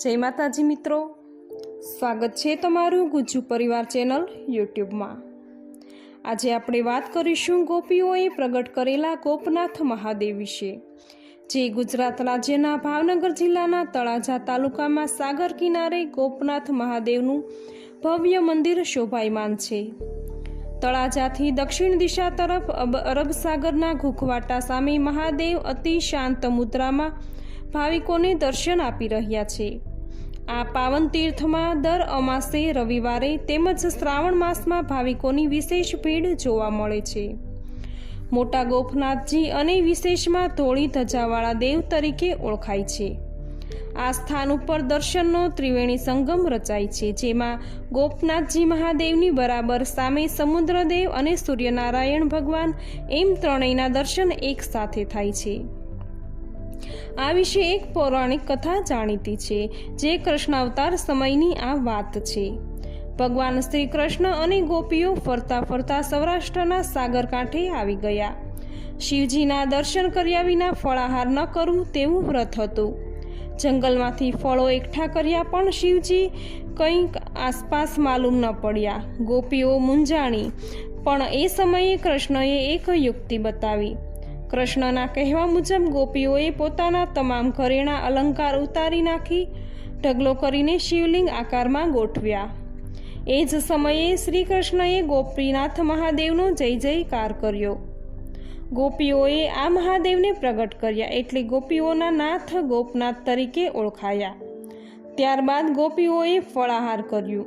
जय माताजी मित्रों, स्वागत है तमारू गुज्जू परिवार चेनल यूट्यूब में। आज आपणे बात करीशुं गोपीओए प्रगट करेला गोपनाथ महादेव विषे, जे गुजरात राज्यना भावनगर जिल्लाना तळाजा तालुकामां सागर किनारे गोपनाथ महादेवनुं भव्य मंदिर शोभायमान छे। तळाजाथी दक्षिण दिशा तरफ अरब सागरना घूंघवाटा सामे महादेव अति शांत मुद्रामां भाविकोने दर्शन आपी रह्या छे। आ पावन तीर्थमां दर અમાસે रविवारे તેમજ શ્રાવણ માસમાં ભાવિકોની વિશેષ ભીડ જોવા મળે છે। મોટા ગોપનાથજી અને વિશેષમાં ધોળી ધજાવાળા દેવ તરીકે ઓળખાય છે। આ સ્થાન ઉપર દર્શનનો ત્રિવેણી સંગમ રચાય છે, જેમાં ગોપનાથજી મહાદેવની બરાબર સામે સમુદ્રદેવ અને સૂર્યનારાયણ ભગવાન એમ ત્રણેયના દર્શન એક સાથે થાય છે। आ विषे एक पौराणिक कथा जाणीती छे, जे कृष्णावतार समयनी आ वात छे। भगवान श्री कृष्ण अने गोपीओ फरता फरता सौराष्ट्रना सागर कांठे आवी गया। शिवजीना दर्शन कर्या विना फळाहार न करवुं तेवुं व्रत हतुं। जंगलमांथी फळो एकठा कर्या पण शिवजी कंईक आसपास मालूम न पड्या। गोपीओ मूंझाणी, पण ए समये कृष्णए एक युक्ति बतावी। कृष्णना कहेवा मुजब गोपीओए पोताना तमाम घरेणा अलंकार उतारी नाखी ढगलो करीने शिवलिंग आकार में गोठव्या। ए ज समये श्री कृष्णए गोपीनाथ महादेवनो जय जयकार कर्यो। गोपीओए आ महादेवने प्रगट कर्या एटले गोपीओना नाथ गोपनाथ तरीके ओळखाया। त्यारबाद गोपीओए फळाहार कर्यो।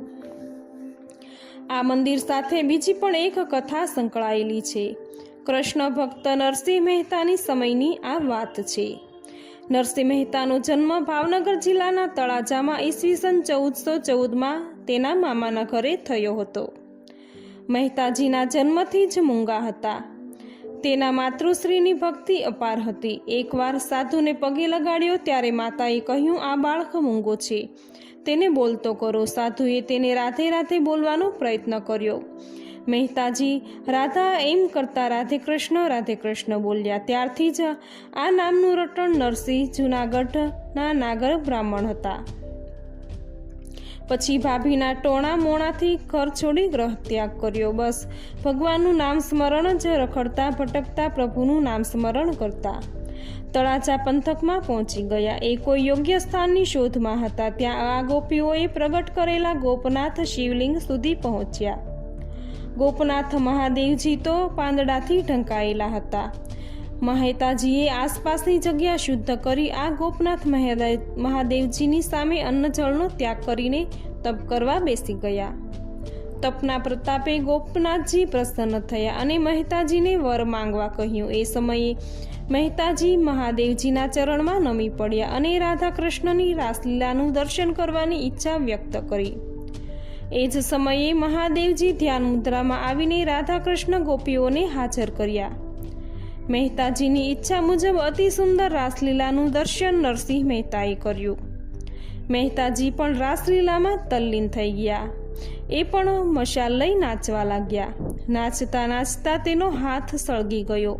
आ मंदिर साथे बीजी पण एक कथा संकळायेली छे। कृष्ण भक्त नरसिंह मेहतानी समयनी आ वात छे। नरसिंह मेहतानो जन्म भावनगर जिल्लाना तळाजामां ईस्वीसन 1414 मां तेना मामाना घरे थयो हतो। मेहताजीना जन्मथी ज मूंगा हता। तेना मातृश्रीनी भक्ति अपार हती। एकवार साधुने पगे लगाड्यो त्यारे माताए कह्युं, आ बाळक मूंगो छे, तेने बोलतो करो। साधुए तेने राधे राधे बोलवानो प्रयत्न कर्यो। मेहताजी राधा एम करता राधे कृष्ण बोल्या। त्यारथी ज आ नामनुं रटण नरसिंह जूनागढ़ना नागर ब्राह्मण हता। पछी भाभीना टोणा मोणाथी घर छोड़ी ग्रह त्याग कर्यो। बस भगवाननुं नाम स्मरण ज रखड़ता भटकता प्रभुनुं नाम स्मरण करता तळाजा पंथकमां पहोंची गया। ए कोई योग्य स्थाननी शोधमां हता। त्यां आ गोपीओए प्रगट करेला गोपनाथ शिवलिंग सुधी पहोंच्या। गोपनाथ महादेवजी तो પાંદડાથી ઢંકાયેલા હતા। મહેતાજીએ આસપાસની જગ્યા શુદ્ધ કરી આ ગોપનાથ મહાદેવજીની સામે અન્ન જળનો ત્યાગ કરીને તપ કરવા બેસી ગયા। તપના પ્રતાપે ગોપનાથજી પ્રસન્ન થયા અને મહેતાજીને વર માંગવા કહ્યું। એ સમયે મહેતાજી મહાદેવજીના ચરણમાં નમી પડ્યા અને રાધા કૃષ્ણની રાસલીલાનું દર્શન કરવાની ઈચ્છા વ્યક્ત કરી। ए ज समये महादेवजी ध्यान मुद्रा में आवीने राधा कृष्ण गोपीओने हाजर कर्या। मेहताजीनी इच्छा मुजब अति सुंदर रासलीलानुं दर्शन नरसिंह मेहताए कर्युं। मेहताजी पण रासलीला में तल्लीन थई गया। ए पण मशाल लई नाचवा लाग्या। नाचता नाचता तेनो हाथ सळगी गयो।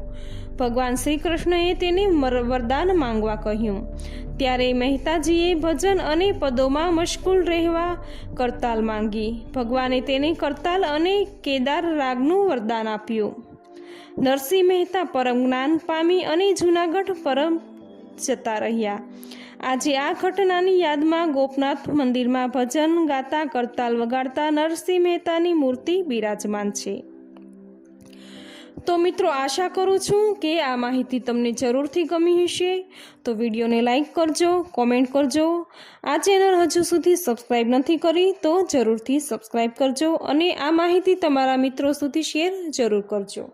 भगवान श्री कृष्णए तेने वरदान मांगवा कह्युं। त्यारे मेहताजीए भजन अने पदोमां मशगूल रहेवा करताल मांगी। भगवाने तेने करताल अने केदार रागनुं वरदान आप्युं। नरसिंह मेहता परम ज्ञान पामी अने जूनागढ़ परम जता रह्या। आजे आ घटनानी यादमां गोपनाथ मंदिरमां भजन गाता करताल वगाड़ता नरसिंह मेहतानी मूर्ति बिराजमान छे। तो मित्रों, आशा करूँ छूँ कि आ माहिती तमने जरूरथी गमी हशे। तो विडियो ने लाइक करजो, कॉमेंट करजो। आ चेनल हजू सुधी सब्सक्राइब नहीं करी तो जरूरथी सब्सक्राइब करजो अने आ माहिती तमारा मित्रों सुधी शेर जरूर करजो।